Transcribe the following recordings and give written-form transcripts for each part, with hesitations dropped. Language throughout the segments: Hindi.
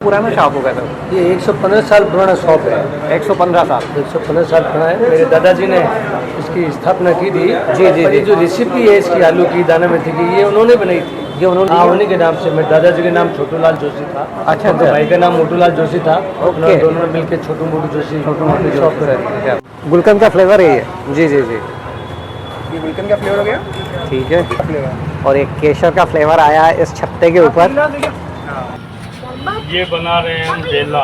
पुराना शॉप होगा सर? ये 115 साल पुराना शॉप है। 115 साल। 115 साल पुराना है। मेरे दादाजी ने इसकी स्थापना की थी। जी जी पर ये जी। जो रेसिपी है इसकी आलू की दाना मेथी की, ये उन्होंने बनाई थी। ये उन्होंने हाँ, उन्हीं के नाम से। मेरे दादाजी का नाम छोटू लाल जोशी था। अच्छा उनके अच्छा। भाई का नाम मोटू लाल जोशी था। ओके। दोनों ने मिलकर छोटू मोटू जोशी शॉप कराई। गुलकंद का फ्लेवर है ये? जी जी जी। ये गुलकंद का फ्लेवर हो गया। ठीक है। फ्लेवर और एक केसर का फ्लेवर आया है इस छत्ते के ऊपर। ये बना रहे हैं हम बेला।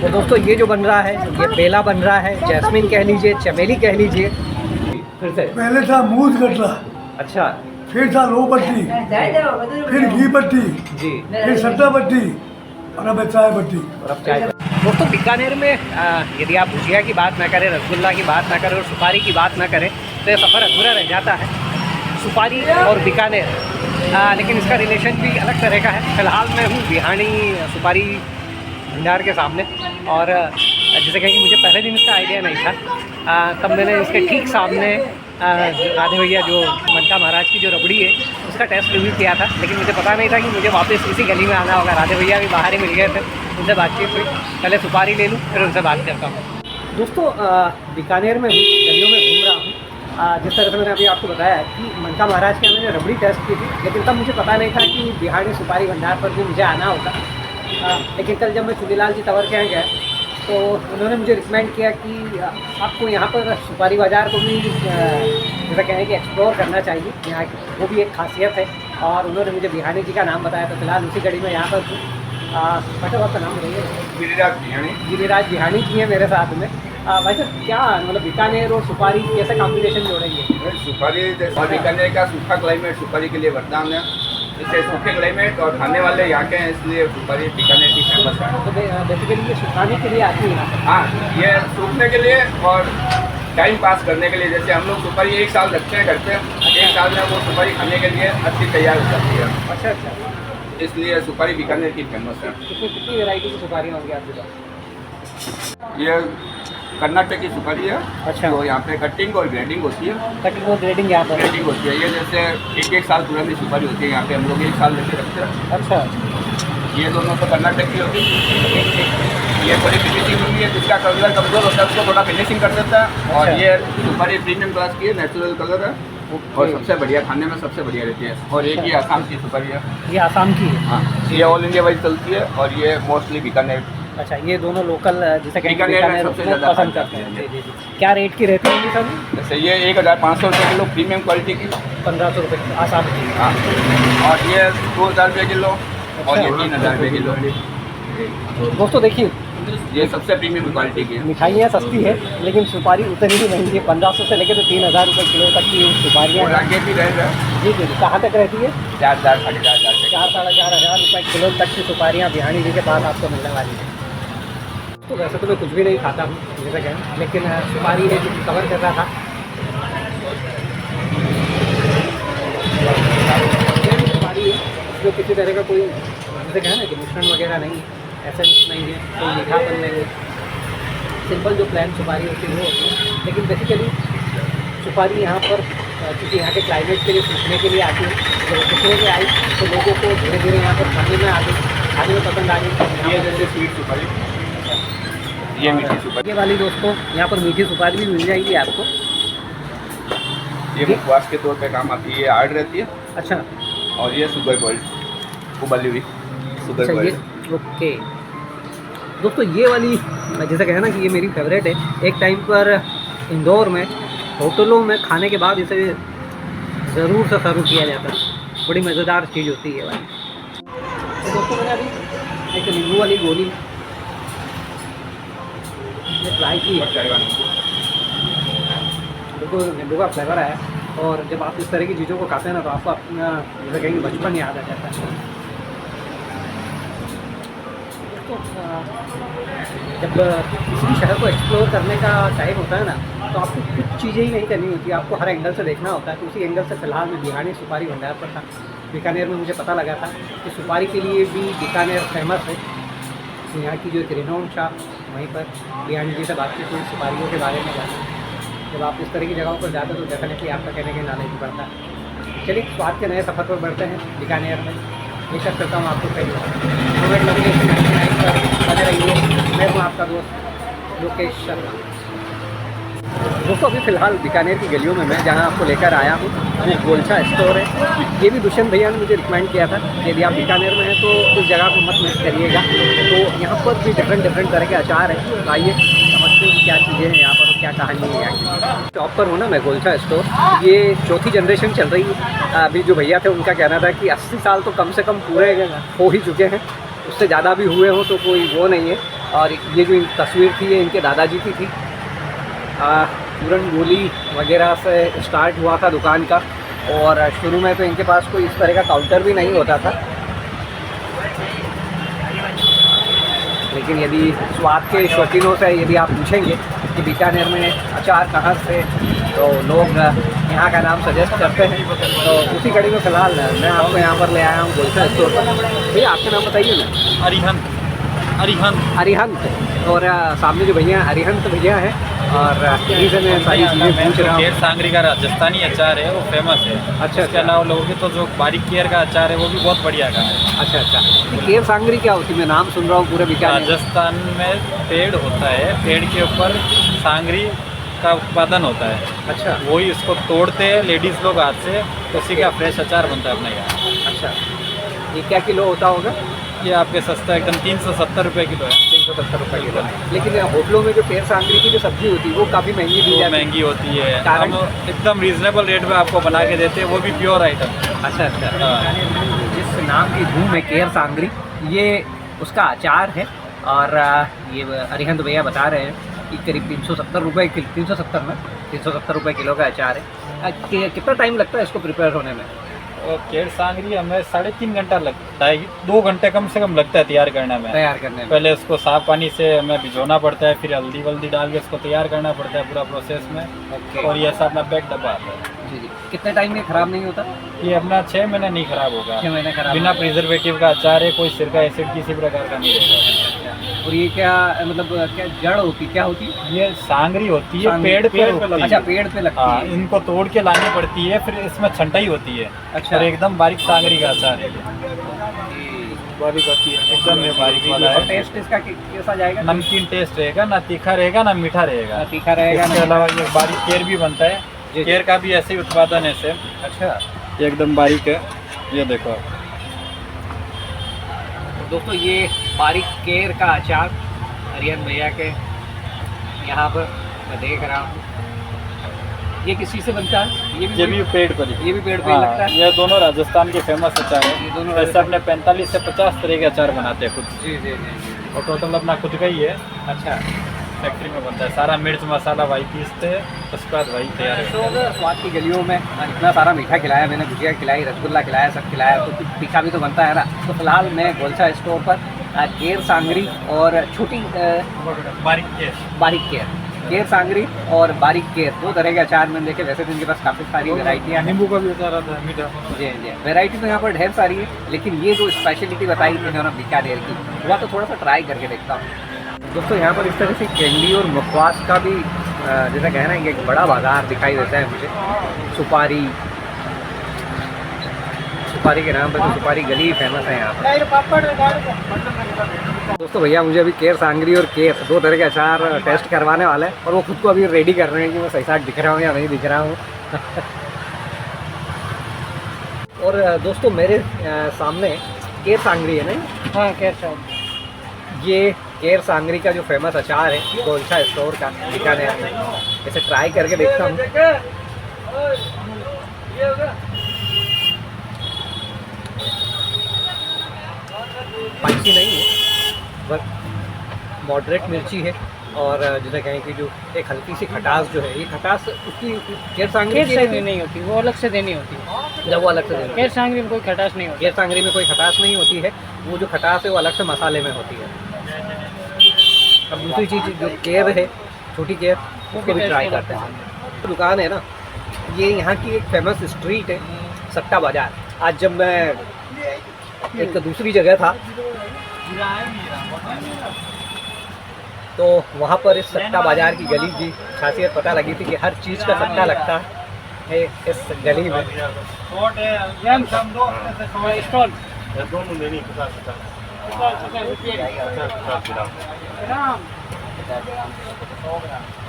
तो दोस्तों ये जो बन रहा है ये बेला बन रहा है, जैस्मिन कह लीजिए, चमेली कह लीजिए। फिर से पहले था मूज गटला, अच्छा फिर था लो पट्टी, फिर घी पट्टी, जी। फिर सट्टा पट्टी और अब है चाय पट्टी। और अब चाय। दोस्तों बीकानेर में यदि आप भुजिया की बात ना करें, रसगुल्ला की बात ना करें और सुपारी की बात ना करें तो ये सफ़र अधूरा रह जाता है। सुपारी और बीकानेर, लेकिन इसका रिलेशन भी अलग तरह का है। फ़िलहाल मैं हूँ बिहानी सुपारी भंडार के सामने, और जैसे कहें कि मुझे पहले दिन इसका आइडिया नहीं था। तब मैंने इसके ठीक सामने राधे भैया जो मनका महाराज की जो रबड़ी है उसका टेस्ट रिव्यू किया था, लेकिन मुझे पता नहीं था कि मुझे वापस इसी गली में आना होगा। राधे भैया भी बाहर ही मिल गए थे, उनसे बातचीत हुई। पहले सुपारी ले लूँ फिर उनसे बात करता हूँ। दोस्तों बीकानेर में हूँ, गलियों में घूम रहा हूँ। जिस तरह से मैंने अभी आपको बताया कि मनका महाराज के मैंने रबड़ी टेस्ट की थी, लेकिन तब मुझे पता नहीं था कि बिहारी सुपारी भंडार पर भी मुझे आना होगा। लेकिन कल जब मैं चुनीलाल जी तंवर के यहाँ गया तो उन्होंने मुझे रिकमेंड किया कि आपको यहाँ पर सुपारी बाज़ार को भी जैसा कहें कि एक्सप्लोर करना चाहिए, यहाँ की वो भी एक खासियत है। और उन्होंने मुझे बिहानी जी का नाम बताया, तो फिलहाल उसी घड़ी में यहाँ पर हूँ। बट आपका नाम बताइए? गिरिराज बिहानी। गिरिराज बिहानी जी हैं मेरे साथ में। भाई साहब क्या मतलब बीकानेर और सुपारी कैसे कॉम्बिनेशन जोड़ेंगे? सुपारी जैसे बीकानेर का सूखा क्लाइमेट सुपारी के लिए वरदान है। इससे सूखे क्लाइमेट और खाने वाले यहाँ के हैं, इसलिए सुपारी बीकानेर की फेमस है। तो बेसिकली ये सुखाने के लिए आती है ना? हाँ, ये सूखने के लिए और टाइम पास करने के लिए। जैसे हम लोग सुपारी 1 साल रखते हैं घर पे, 1 साल में वो सुपारी खाने के लिए अच्छी तैयार हो जाती है। अच्छा अच्छा। इसलिए सुपारी बीकानेर की फेमस है। कितनी वैरायटी की सुपारियाँ होंगी आपके पास? ये कर्नाटक की सुपारी है। अच्छा। तो यहाँ पे कटिंग और ग्रेडिंग होती है। कटिंग और ग्रेडिंग यहाँ पर? ग्रेडिंग होती है। ये जैसे 1-1 साल पुरानी सुपारी होती है, यहाँ पे हम लोग 1 साल लेके रखते हैं। अच्छा। ये दोनों तो कर्नाटक की होती है। ये थोड़ी फिनिशिंग होती है, जिसका कलर कमजोर होता है उसको थोड़ा फिनिशिंग कर देता है। और अच्छा। ये सुपारी प्रीमियम क्लास की है, नेचुरल कलर है और सबसे बढ़िया, खाने में सबसे बढ़िया रहती है। और एक ये आसाम की सुपारी है। ये आसाम की है? हाँ, ये ऑल इंडिया वाइज चलती है और ये मोस्टली बीकानेर। अच्छा, ये दोनों लोकल जैसे कहीं बीकानेर में सबसे ज़्यादा पसंद करते हैं। जी जी जी। क्या रेट की रहती होंगी सर? जैसे ये 1500 रुपये किलो प्रीमियम क्वालिटी की। 1500 रुपये आसाम की? हाँ, और ये 2000 रुपये किलो और ये 3000 रुपये किलो। दोस्तों देखिए, ये सबसे प्रीमियम क्वालिटी की है। मिठाइयाँ सस्ती है लेकिन सुपारी उतनी ही महंगी है। 1500 से लेकर तो 3000 रुपये किलो तक की सुपारियाँ और हैं। आगे भी रहेगा। जी जी। कहाँ तक रहती है? 4000 साढ़े 4000 रुपये। 4-4,500 रुपये किलो तक की सुपारियाँ बिहानी जी के पास आपको मिलने वाली है। तो वैसे तो मैं कुछ भी नहीं खाता हूँ जैसे कहें, लेकिन सुपारी ने जो कवर कर रहा था, सुपारी जो किसी तरह का कोई जैसे कहें ना कि मिश्रण वगैरह नहीं है, एसेंस नहीं है, कोई मीठापन नहीं है, सिंपल जो प्लेन सुपारी होती है वो होती है। लेकिन बेसिकली सुपारी यहाँ पर क्योंकि यहाँ के क्लाइमेट के लिए सूखने के लिए आती है, जब सूखने के आई तो लोगों को धीरे धीरे यहाँ पर खाने में आ गई, खाने में पसंद आ गई। ये जैसे स्वीट सुपारी, ये मीठी सुपारी। ये वाली दोस्तों यहाँ पर मीठी सुपारी भी मिल जाएगी आपको। ये मुखवास के तौर पे काम आती है, ये हार्ड रहती है। अच्छा। और ये सुगर बॉइल्ड उबली हुई सुगर अच्छा, ये बॉइल्ड। ओके। दोस्तों ये वाली जैसे कहे ना कि ये मेरी फेवरेट है। एक टाइम पर इंदौर में होटलों में खाने के बाद इसे ज़रूर से सर्व किया जाता है। बड़ी मज़ेदार चीज़ होती है ये वाली। तो दोस्तों मैंने अभी एक नींबू वाली गोली ट्राई की है। बिल्कुल नींबू का फ्लेवर आया, और जब आप इस तरह की चीज़ों को खाते हैं ना तो आपको अपना जैसे कहेंगे बचपन याद आ जाता है। तो जब किसी भी शहर को एक्सप्लोर करने का टाइम होता है ना तो आपको कुछ चीज़ें ही नहीं करनी होती, आपको हर एंगल से देखना होता है। तो उसी एंगल से फ़िलहाल मैं बिहानी सुपारी भंडार पर था। बीकानेर में मुझे पता लगा था कि सुपारी के लिए भी बीकानेर फेमस है। तो यहाँ की जो एक रिनोन शॉप, वहीं पर बिहानी जी से बातचीत हुई, सुपारियों के बारे में जाना। जब आप इस तरह की जगहों पर जाते हो तो डेफिनेटली आपका कहने के नॉलेज बढ़ता है। चलिए स्वाद के नए सफ़र पर बढ़ते हैं बीकानेर में। विशेष करता हूँ आपको पहले कोविड लोकेशन 99 पर बने रहिए। मैं हूँ आपका दोस्त लोकेश शर्मा। दोस्तों अभी फ़िलहाल बीकानेर की गलियों में मैं जहाँ आपको लेकर आया हूँ वो गोलछा स्टोर है। ये भी दुष्यंत भैया ने मुझे रिकमेंड किया था कि यदि आप बीकानेर में हैं तो इस जगह को मत मिस करिएगा। तो यहाँ पर भी डिफरेंट तरह के अचार हैं। तो आइए समझते हैं क्या चीज़ें हैं यहाँ पर और क्या कहानी है यहाँ की। शॉप पर हूँ ना मैं, गोलछा स्टोर, ये चौथी जनरेशन चल रही है। अभी जो भैया थे उनका कहना था कि 80 साल तो कम से कम पूरे हो ही चुके हैं, उससे ज़्यादा भी हुए हो तो कोई वो नहीं है। और ये जो तस्वीर थी ये इनके दादाजी की थी। पूरन गोली वगैरह से स्टार्ट हुआ था दुकान का, और शुरू में तो इनके पास कोई इस तरह का काउंटर भी नहीं होता था। लेकिन यदि स्वाद के शौकीनों से यदि आप पूछेंगे कि बीकानेर में अचार कहाँ से, तो लोग यहाँ का नाम सजेस्ट करते हैं। तो उसी कड़ी में फ़िलहाल मैं आपको यहाँ पर ले आया हूँ गोलछा स्टोर पर। भैया आपका नाम बताइए ना। अरिहंत। और सामने जो भैया अरिहंत भैया हैं, और इन्हीं से मैं सारी चीज़ें पूछ रहा हूँ। केर सांगरी का राजस्थानी अचार है, वो फेमस है। अच्छा, इसके अलावा लोगों तो जो बारीक केर का अचार है वो भी बहुत बढ़िया का है। अच्छा। तो केर सांगरी क्या होती है? मैं नाम सुन रहा हूँ पूरे बीकानेर। राजस्थान में पेड़ होता है, पेड़ के ऊपर सांगरी का उत्पादन होता है। अच्छा। वही उसको तोड़ते हैं लेडीज़ लोग हाथ से, तो उसी का फ्रेश अचार बनता है अपने यहाँ। अच्छा, ये क्या किलो होता होगा? ये आपके सस्ता एकदम 370 रुपये किलो है। 370 रुपये किलो। लेकिन होटलों में जो केर सांगरी की जो सब्जी होती है वो काफ़ी महंगी दी वो जाती है। महंगी होती है, कारण? हम एकदम रीजनेबल रेट में आपको बना के देते हैं, वो भी प्योर आइटम। अच्छा। जिस नाम की धूम है केर सांगरी, ये उसका अचार है। और ये अरिहंत भैया बता रहे हैं कि करीब 370 रुपये 370 रुपये किलो का अचार है। कितना टाइम लगता है इसको प्रिपेयर होने में? और केर सांगरी हमें 3.5 घंटा लगता है, 2 घंटे कम से कम लगता है तैयार करने में। पहले उसको साफ पानी से हमें भिगोना पड़ता है, फिर हल्दी वल्दी डाल के उसको तैयार करना पड़ता है पूरा प्रोसेस में। ओके। और ये ऐसा अपना पैक डब्बा आता है। जी। कितने टाइम में ख़राब नहीं होता? ये अपना 6 महीने नहीं खराब होगा। 6 महीने खराब बिना प्रिजर्वेटिव का अचार है, कोई सिरका एसिड किसी प्रकार का नहीं रहेगा। और ये क्या मतलब क्या जड़ होती, क्या होती है? ये सांगरी होती है, पेड़ पे लगती है। अच्छा, पेड़ पे लगती हाँ, है। इनको तोड़ के लानी पड़ती है, फिर इसमें छंटाई होती है। अच्छा। और एकदम बारीक सांगरी का अचार है, बारीक होती है एकदम, ये बारीक वाला और है। टेस्ट इसका कैसा जाएगा? नमकीन टेस्ट रहेगा, ना तीखा रहेगा ना मीठा रहेगा। तीखा रहेगा। इसके अलावा ये बारीक केर भी बनता है, केर का भी ऐसे ही उत्पादन है सेम। अच्छा। ये एकदम बारीक है, ये देखो दोस्तों ये बारीक केर का अचार अरिहंत भैया के यहाँ पर मैं देख रहा हूँ। ये किस चीज़ से बनता है? ये भी पेड़ पर ही। ये भी पेड़ पे ही लगता है। ये दोनों राजस्थान के फेमस अचार ये है। दोनों ऐसे अपने 45 से 50 तरह के अचार बनाते हैं खुद। जी। और टोटल अपना खुद का ही है, अच्छा। फैक्ट्री में बनता है। सारा मिर्च मसाला वही पीसते हैं, उसके बाद वही तैयार तो है। अगर स्वाद की गलियों में इतना सारा मीठा खिलाया मैंने, गुजिया खिलाई, रसगुल्ला खिलाया, सब खिलाया, तो कुछ तीखा भी तो बनता है ना। तो फिलहाल मैं गोलछा स्टोर पर केर सांगरी और छोटी बारीक केर सांगरी और बारीक केर, 2 तरह के अचार मैंने देखे। वैसे तो इनके पास काफ़ी सारी वेराइटियाँ हैं। नींबू का भी अचार आता है मीठा। जी। वेराइटी तो यहाँ पर ढेर सारी है, लेकिन ये जो स्पेशलिटी बताई इन्होंने बीकानेर की, वह तो थोड़ा सा ट्राई करके देखता हूँ। दोस्तों यहाँ पर इस तरह से कैंडी और मुखवास का भी जैसा कहना है कि एक बड़ा बाजार दिखाई देता है मुझे। सुपारी के नाम पर तो सुपारी गली फेमस है यहाँ पर। दोस्तों भैया मुझे अभी केर सांगरी और केर 2 तरह के अचार टेस्ट करवाने वाला है, और वो खुद को अभी रेडी कर रहे हैं कि मैं सही साथ दिख रहा हूँ या नहीं दिख रहा हूँ। और दोस्तों मेरे सामने केर सांगरी है ना? हाँ, केर सांगरी। ये केर सांगरी का जो फेमस अचार है गोलछा स्टोर का बीकानेर में, इसे ट्राई करके देखता हूँ। स्पाइसी नहीं है, बस मॉडरेट मिर्ची है। और जैसे कहें कि जो एक हल्की सी खटास जो है, ये खटास उसकी केर सांगरी की नहीं होती, वो अलग से देनी होती है। जब वो अलग से देनी, केर सांगरी में कोई खटास नहीं होती। केर सांगरी में कोई खटास नहीं होती है, वो जो खटास है वो अलग से मसाले में होती है। अब दूसरी चीज़ जो केर है, छोटी केर, उसको भी ट्राई करते हैं। दुकान है ना, ये यहाँ की एक फेमस स्ट्रीट है सट्टा बाज़ार। आज जब मैं एक दूसरी जगह था तो वहाँ पर इस सट्टा बाज़ार की गली की खासियत पता लगी थी कि हर चीज़ का सट्टा लगता है इस गली में।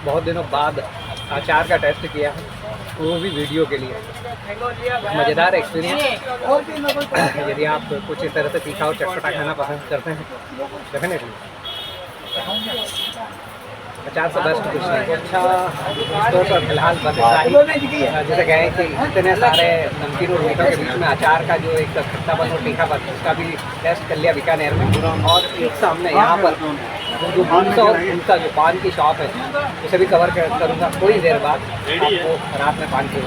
बहुत दिनों बाद अचार का टेस्ट किया है, वो भी वीडियो के लिए। मज़ेदार एक्सपीरियंस। यदि आप कुछ इस तरह से तीखा और चटपटा खाना पसंद करते हैं, डेफिनेटली अचार से बेस्ट कुछ नहीं। अच्छा तो फिलहाल बस इतना ही। जैसे कहें कि इतने सारे नमकीन और मीठों के बीच में अचार का जो एक खट्टापन और तीखापन, उसका भी टेस्ट कर लिया बीकानेर में। और एक सामने यहाँ पर जो उनका जो पान की शॉप है, उसे भी कवर करूँगा थोड़ी देर बाद। आपको रात में पान की